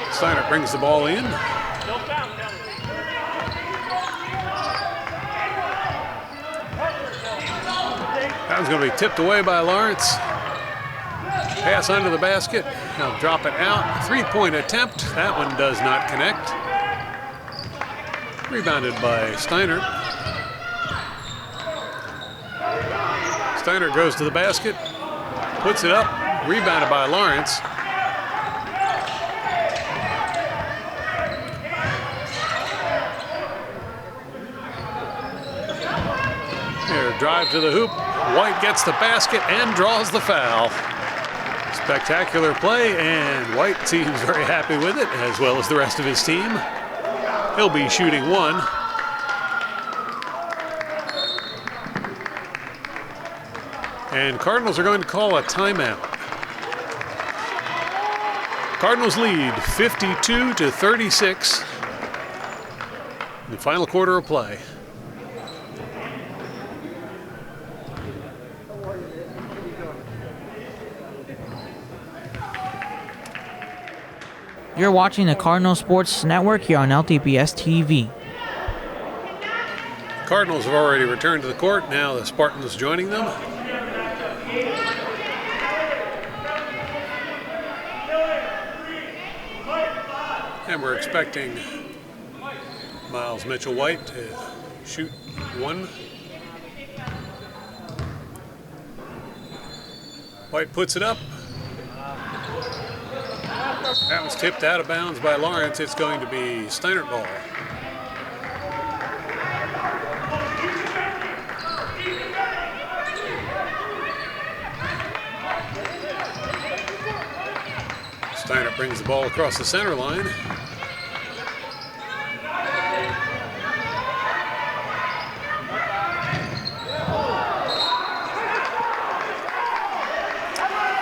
Steinert brings the ball in. That was going to be tipped away by Lawrence. Pass under the basket. He'll drop it out. 3-point attempt. That one does not connect. Rebounded by Steinert. Steinert goes to the basket. Puts it up. Rebounded by Lawrence. Here, drive to the hoop. White gets the basket and draws the foul. Spectacular play, and White seems very happy with it, as well as the rest of his team. He'll be shooting 1. And Cardinals are going to call a timeout. Cardinals lead 52-36 in the final quarter of play. You're watching the Cardinal Sports Network here on LTPS TV. Cardinals have already returned to the court. Now the Spartans joining them. And we're expecting Miles Mitchell-White to shoot 1. White puts it up. That was tipped out of bounds by Lawrence. It's going to be Steinert ball. Steinert brings the ball across the center line.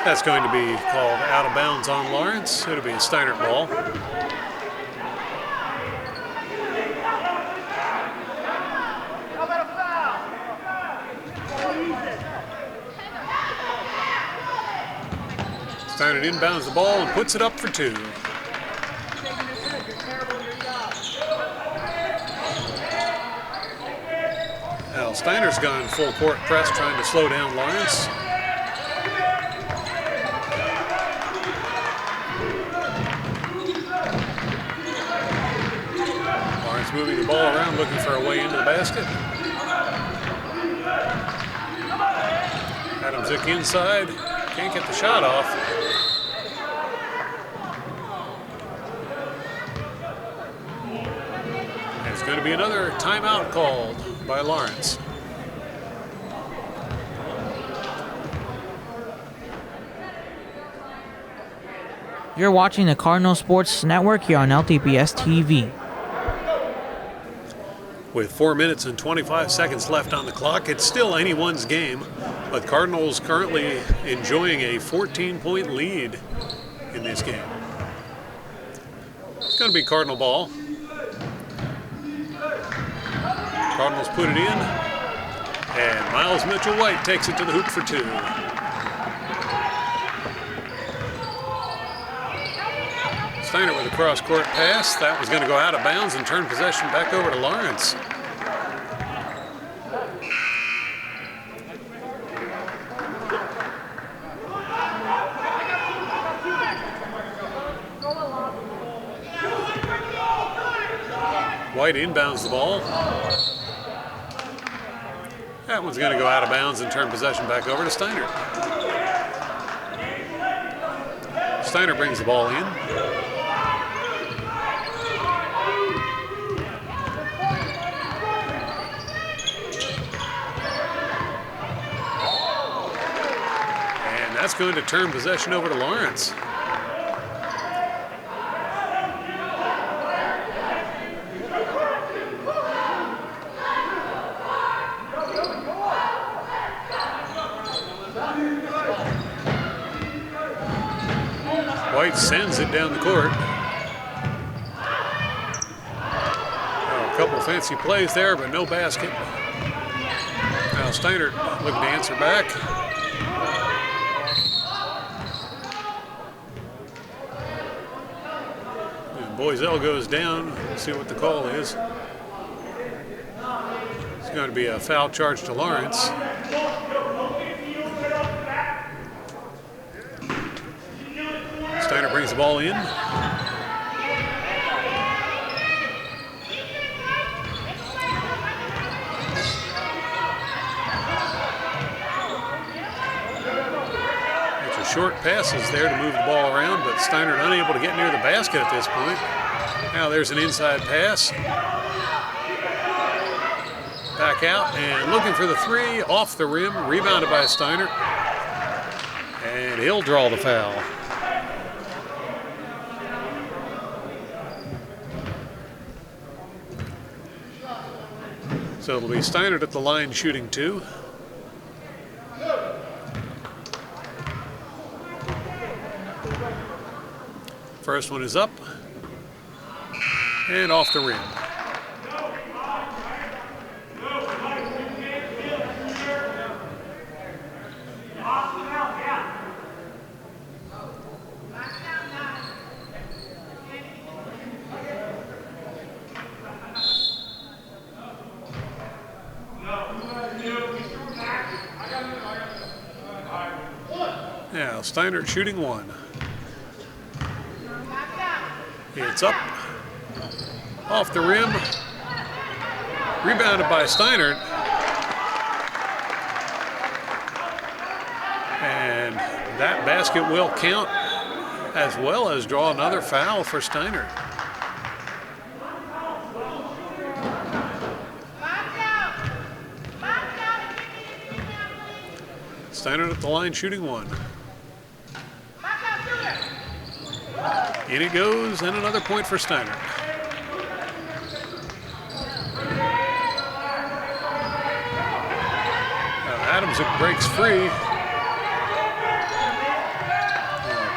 That's going to be called out of bounds on Lawrence. It'll be a Steinert ball. Steinert inbounds the ball and puts it up for 2. Now Steinert's gone full court press, trying to slow down Lawrence. looking for a way into the basket. Adamczyk inside, can't get the shot off. There's going to be another timeout called by Lawrence. You're watching the Cardinal Sports Network here on LTPS TV. With 4 minutes and 25 seconds left on the clock, it's still anyone's game, but Cardinals currently enjoying a 14-point lead in this game. It's going to be Cardinal ball. Cardinals put it in, and Miles Mitchell-White takes it to the hoop for two. Steinert with a cross-court pass. That was going to go out of bounds and turn possession back over to Lawrence. White inbounds the ball. That one's going to go out of bounds and turn possession back over to Steinert. Steinert brings the ball in. And that's going to turn possession over to Lawrence. White sends it down the court. Oh, a couple of fancy plays there, but no basket. Now Steinert looking to answer back. And Boiselle goes down. Let's see what the call is. It's going to be a foul charge to Lawrence. Steinert brings the ball in. Short passes there to move the ball around, but Steinert unable to get near the basket at this point. Now there's an inside pass. Back out and looking for the three, off the rim, rebounded by Steinert. And he'll draw the foul. So it'll be Steinert at the line shooting two. First one is up and off the rim. Now Steinert shooting one. It's up, off the rim, rebounded by Steinert, and that basket will count as well as draw another foul for Steinert. Steinert at the line shooting one. In it goes, and another point for Steinert. Now Adamczyk breaks free.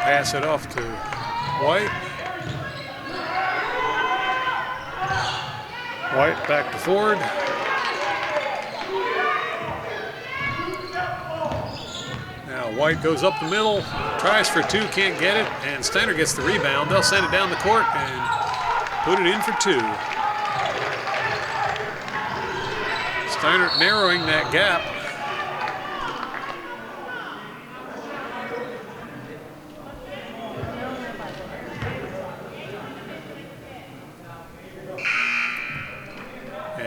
Pass it off to White. White back to Ford. White goes up the middle, tries for two, can't get it, and Steinert gets the rebound. They'll send it down the court and put it in for two. Steinert narrowing that gap.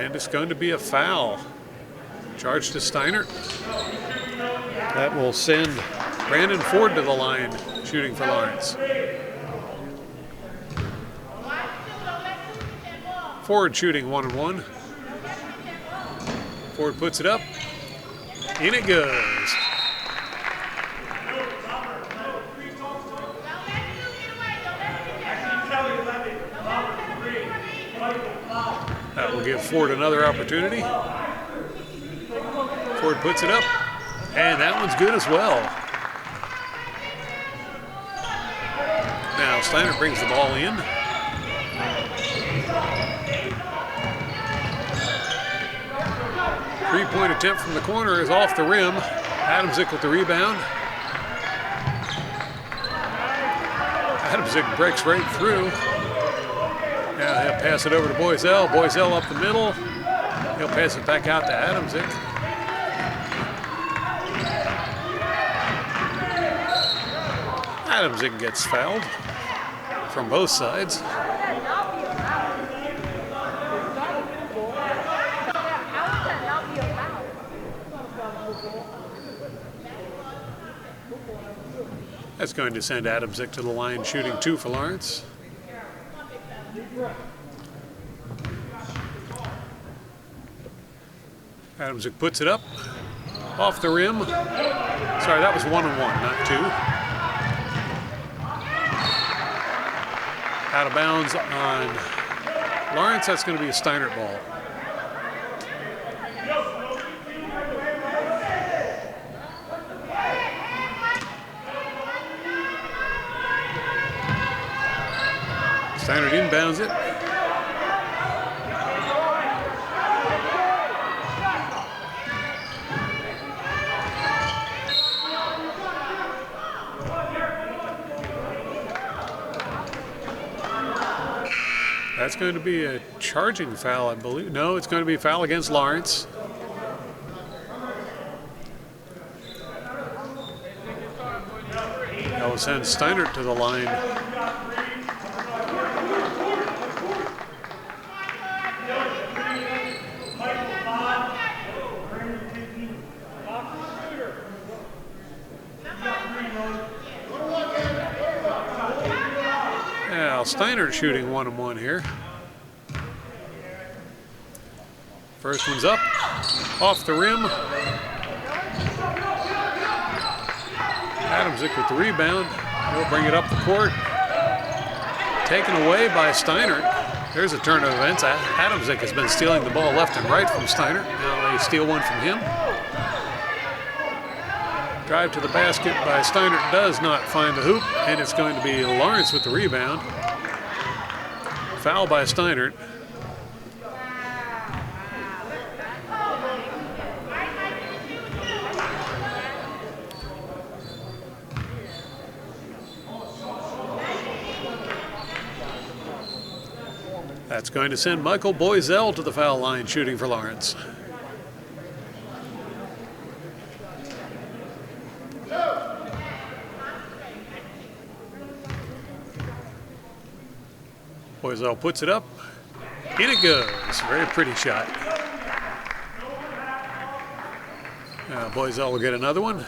And it's going to be a foul. Charge to Steinert. That will send Brandon Ford to the line, shooting for Lawrence. Ford shooting 1-1. Ford puts it up. In it goes. That will give Ford another opportunity. Ford puts it up, and that one's good as well. Now Steinert brings the ball in. Three-point attempt from the corner is off the rim. Adamczyk with the rebound. Adamczyk breaks right through. Now he'll pass it over to Boiselle. Boiselle up the middle. He'll pass it back out to Adamczyk. Adamczyk gets fouled from both sides. That's going to send Adamczyk to the line, shooting 2 for Lawrence. Adamczyk puts it up, off the rim. Sorry, that was 1-1, not 2. Out of bounds on Lawrence. That's going to be a Steinert ball. Steinert inbounds it. That's going to be a charging foul, I believe. No, it's going to be a foul against Lawrence. That will send Steinert to the line. Now Steinert shooting 1-1 here. First one's up, off the rim. Adamczyk with the rebound. He'll bring it up the court. Taken away by Steinert. There's a turn of events. Adamczyk has been stealing the ball left and right from Steinert. Now they steal one from him. Drive to the basket by Steinert does not find the hoop, and it's going to be Lawrence with the rebound. Foul by Steinert. That's going to send Michael Boiselle to the foul line, shooting for Lawrence. Boiselle puts it up. In it goes. Very pretty shot. Boiselle will get another one.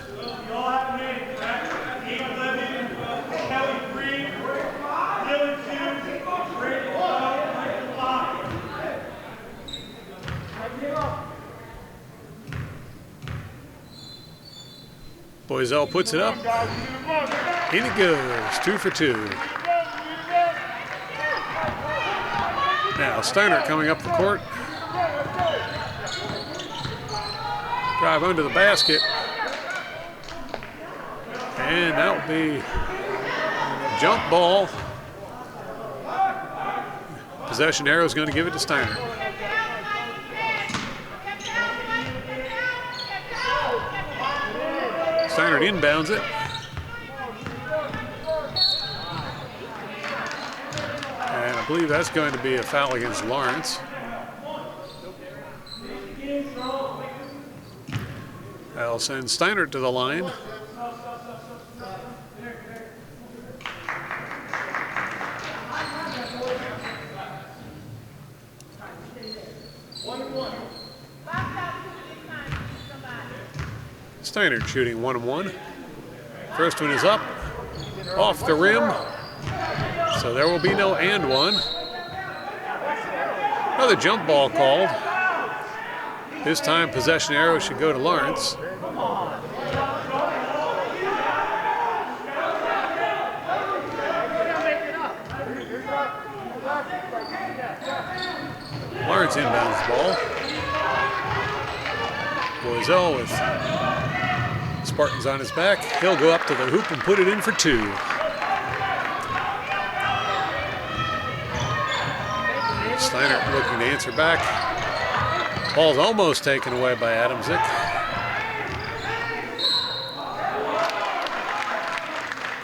Boiselle puts it up. In it goes. 2 for 2. Now Steinert coming up the court. Drive under the basket. And that will be jump ball. Possession arrow is going to give it to Steinert. Steinert inbounds it. And I believe that's going to be a foul against Lawrence. That'll send Steinert to the line. Steinert shooting 1 and 1. First one is up, off the rim. So there will be no and one. Another jump ball called. This time possession arrow should go to Lawrence. Lawrence inbounds the ball. Boiselle with Spartans on his back. He'll go up to the hoop and put it in for 2. Steinert looking to answer back. Ball's almost taken away by Adamczyk.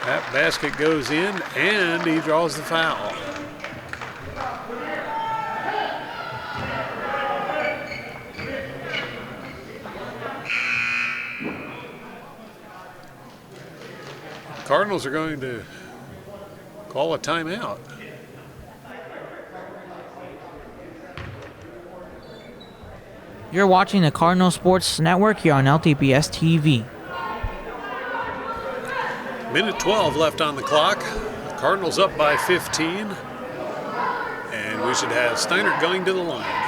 That basket goes in and he draws the foul. Cardinals are going to call a timeout. You're watching the Cardinal Sports Network here on LTPS TV. Minute 12 left on the clock. The Cardinals up by 15. And we should have Steinert going to the line.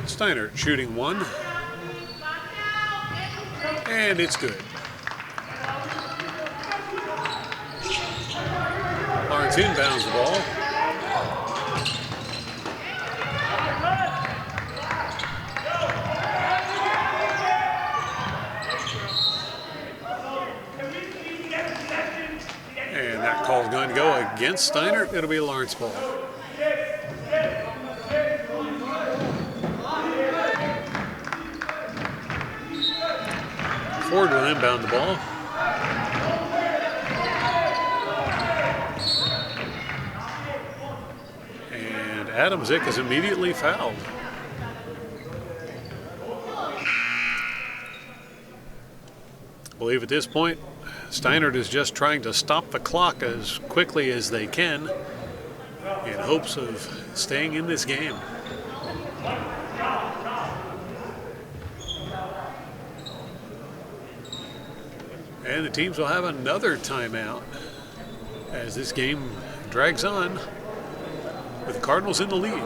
Steinert shooting 1. And it's good. Lawrence inbounds the ball. And that call's going to go against Steinert. It'll be a Lawrence ball. Ford will inbound the ball. And Adamczyk is immediately fouled. I believe at this point, Steinert is just trying to stop the clock as quickly as they can in hopes of staying in this game. And the teams will have another timeout as this game drags on with the Cardinals in the lead.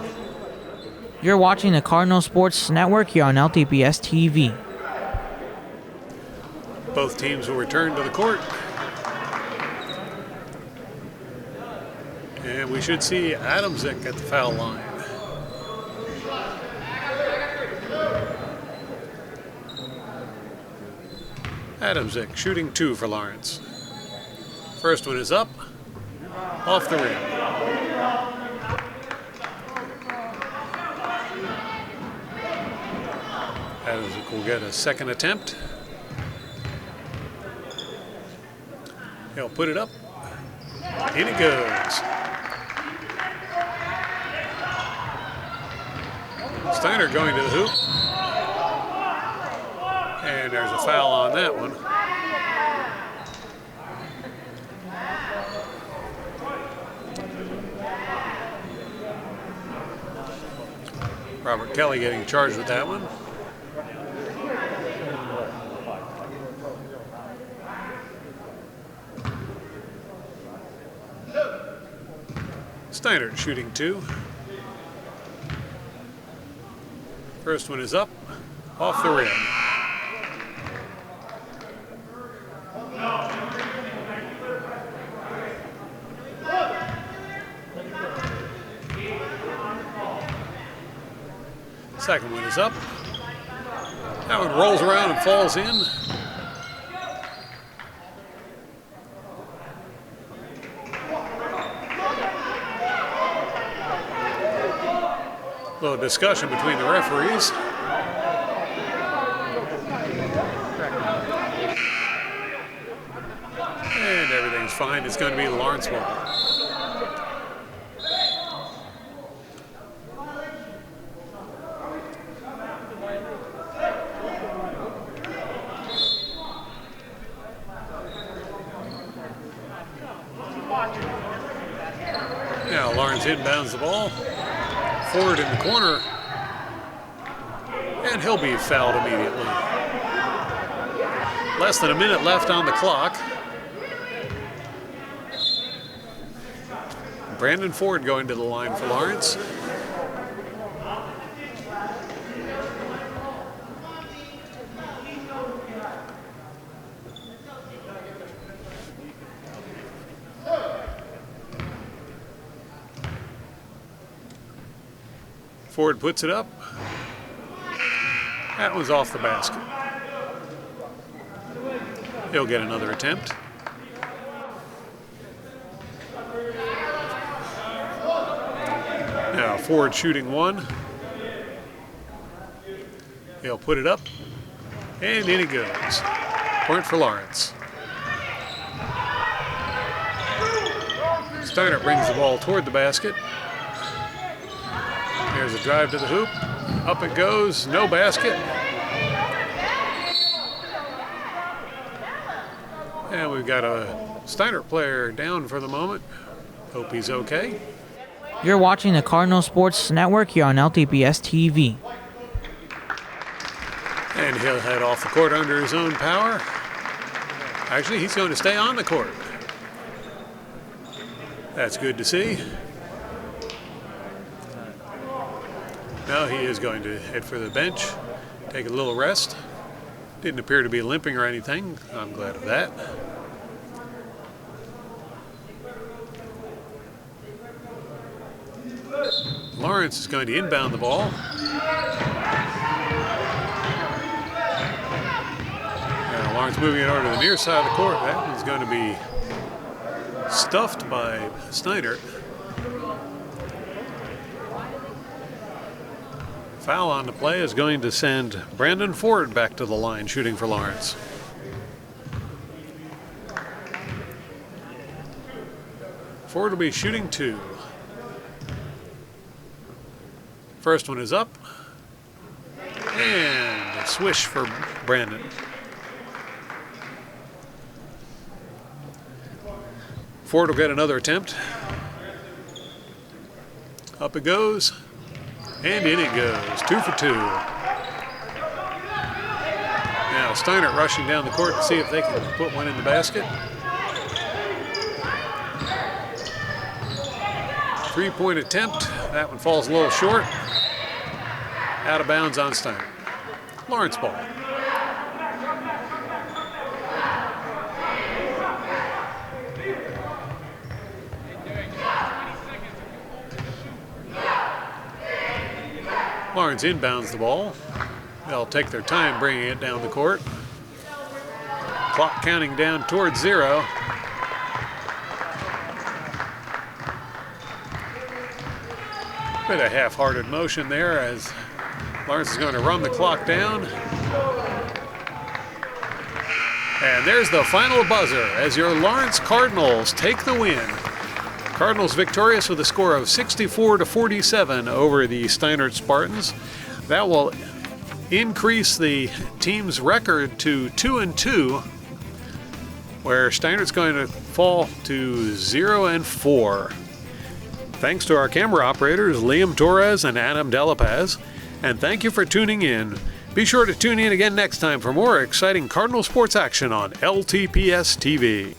You're watching the Cardinal Sports Network here on LTPS TV. Both teams will return to the court. And we should see Adamczyk at the foul line. Adamczyk shooting 2 for Lawrence. First one is up, off the rim. Adamczyk will get a second attempt. He'll put it up. In it goes. Steinert going to the hoop. And there's a foul on that one. Robert Kelly getting charged with that one. Steinert shooting 2. First one is up, off the rim. Second one is up. That one rolls around and falls in. A little discussion between the referees. And everything's fine. It's going to be the Lawrence ball. Now Lawrence inbounds the ball. Ford in the corner. And he'll be fouled immediately. Less than a minute left on the clock. Brandon Ford going to the line for Lawrence. Ford puts it up. That was off the basket. He'll get another attempt. Now Ford shooting one. He'll put it up. And in it goes. Point for Lawrence. Steinert brings the ball toward the basket. There's a drive to the hoop. Up it goes. No basket. And we've got a Steinert player down for the moment. Hope he's okay. You're watching the Cardinal Sports Network here on LTPS TV. And he'll head off the court under his own power. Actually, he's going to stay on the court. That's good to see. Now he is going to head for the bench, take a little rest. Didn't appear to be limping or anything. I'm glad of that. Lawrence is going to inbound the ball. Now Lawrence moving it over to the near side of the court. That one's going to be stuffed by Steinert. Foul on the play is going to send Brandon Ford back to the line shooting for Lawrence. Ford will be shooting two. First one is up. And a swish for Brandon. Ford will get another attempt. Up it goes. And in it goes. 2 for 2. Now Steinert rushing down the court to see if they can put one in the basket. 3-point attempt. That one falls a little short. Out of bounds on Steinert. Lawrence ball. Lawrence inbounds the ball. They'll take their time bringing it down the court. Clock counting down towards 0. Bit of half-hearted motion there as Lawrence is going to run the clock down. And there's the final buzzer as your Lawrence Cardinals take the win. Cardinals victorious with a score of 64-47 over the Steinert Spartans. That will increase the team's record to 2-2, where Steinert's going to fall to 0-4. Thanks to our camera operators, Liam Torres and Adam Delapaz. And thank you for tuning in. Be sure to tune in again next time for more exciting Cardinal sports action on LTPS TV.